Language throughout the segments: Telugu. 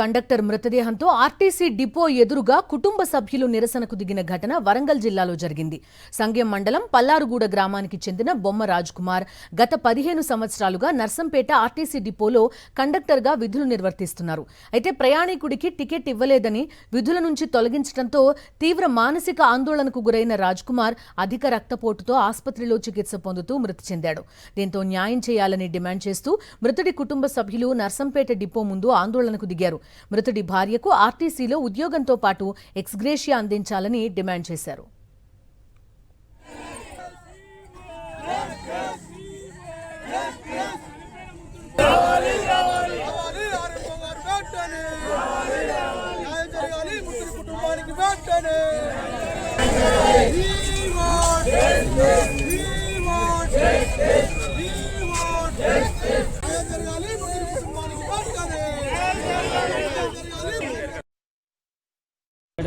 కండక్టర్ మృతదేహంతో ఆర్టీసీ డిపో ఎదురుగా కుటుంబ సభ్యులు నిరసనకు దిగిన ఘటన వరంగల్ జిల్లాలో జరిగింది. సంగెం మండలం పల్లారుగూడ గ్రామానికి చెందిన బొమ్మ రాజ్ కుమార్ గత 15 సంవత్సరాలుగా నర్సంపేట ఆర్టీసీ డిపోలో కండక్టర్గా విధులు నిర్వర్తిస్తున్నారు. అయితే ప్రయాణికుడికి టికెట్ ఇవ్వలేదని విధుల నుంచి తొలగించడంతో తీవ్ర మానసిక ఆందోళనకు గురైన రాజ్ కుమార్ అధిక రక్తపోటుతో ఆసుపత్రిలో చికిత్స పొందుతూ మృతి చెందాడు. దీంతో న్యాయం చేయాలని డిమాండ్ చేస్తూ మృతుడి కుటుంబ సభ్యులు నర్సంపేట డిపో ముందు ఆందోళనకు దిగారు. మృతుడి భార్యకు ఆర్టీసీలో ఉద్యోగంతో పాటు ఎక్స్గ్రేషియా అందించాలని డిమాండ్ చేశారు.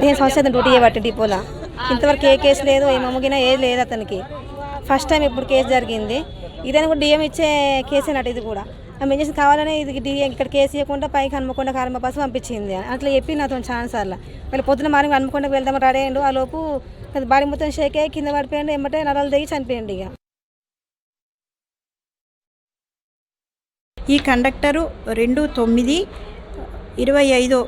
నేను సంవత్సరం డ్యూటీ చేయబట్టి డిపోలా ఇంతవరకు ఏ కేసు లేదు, ఏ మమ్మగినా ఏది లేదు అతనికి. ఫస్ట్ టైం ఇప్పుడు కేసు జరిగింది. ఇదని కూడా డిఎం ఇచ్చే కేసు అన్నట్టు. ఇది కూడా ఆమె ఏం చేసి కావాలని ఇది డిఎం ఇక్కడ కేసు ఇవ్వకుండా పైకి హన్మకొండ కారమ్మ బస్సు పంపించింది. అట్లా చెప్పి నాతో ఛాన్స్ అలా మళ్ళీ పొద్దున మార్నింగ్ హన్మకొండకు వెళ్దామని రెడీ అయ్యిండు. ఆ లోపు బాడీ మొత్తం షేక్ అయ్యి కింద పడిపోయిండు. ఎమ్మటే నరాలు దిగి చనిపోయిండు. ఇక ఈ కండక్టరు 2/9/25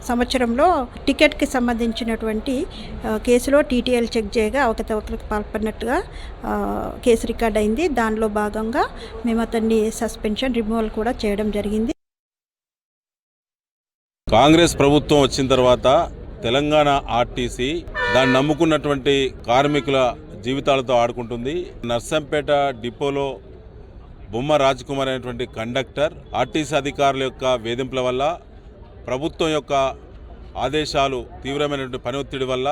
సంవత్సరంలో టికెట్కి సంబంధించినటువంటి కేసులో టీటీఎల్ చెక్ చేయగా అవకతవకలకు పాల్పడినట్టుగా కేసు రికార్డ్ అయింది. దానిలో భాగంగా మేము అతన్ని సస్పెన్షన్ రిమూవల్ కూడా చేయడం జరిగింది. కాంగ్రెస్ ప్రభుత్వం వచ్చిన తర్వాత తెలంగాణ ఆర్టీసీ దాన్ని నమ్ముకున్నటువంటి కార్మికుల జీవితాలతో ఆడుకుంటుంది. నర్సంపేట డిపోలో బొమ్మ రాజ్ కుమార్ అనేటువంటి కండక్టర్ ఆర్టీసీ అధికారుల యొక్క వేధింపుల వల్ల, ప్రభుత్వం యొక్క ఆదేశాలు, తీవ్రమైనటువంటి పని ఒత్తిడి వల్ల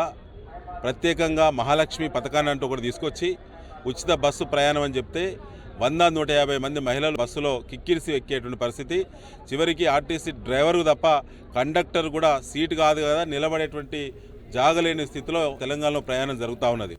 ప్రత్యేకంగా మహాలక్ష్మి పథకాన్ని అంటూ ఒకటి తీసుకొచ్చి ఉచిత బస్సు ప్రయాణం అని చెప్తే 100-150 మంది మహిళలు బస్సులో కిక్కిరిసి ఎక్కేటువంటి పరిస్థితి. చివరికి ఆర్టీసీ డ్రైవర్కు తప్ప కండక్టర్ కూడా సీటు కాదు కదా నిలబడేటువంటి జాగలేని స్థితిలో తెలంగాణలో ప్రయాణం జరుగుతూ ఉన్నది.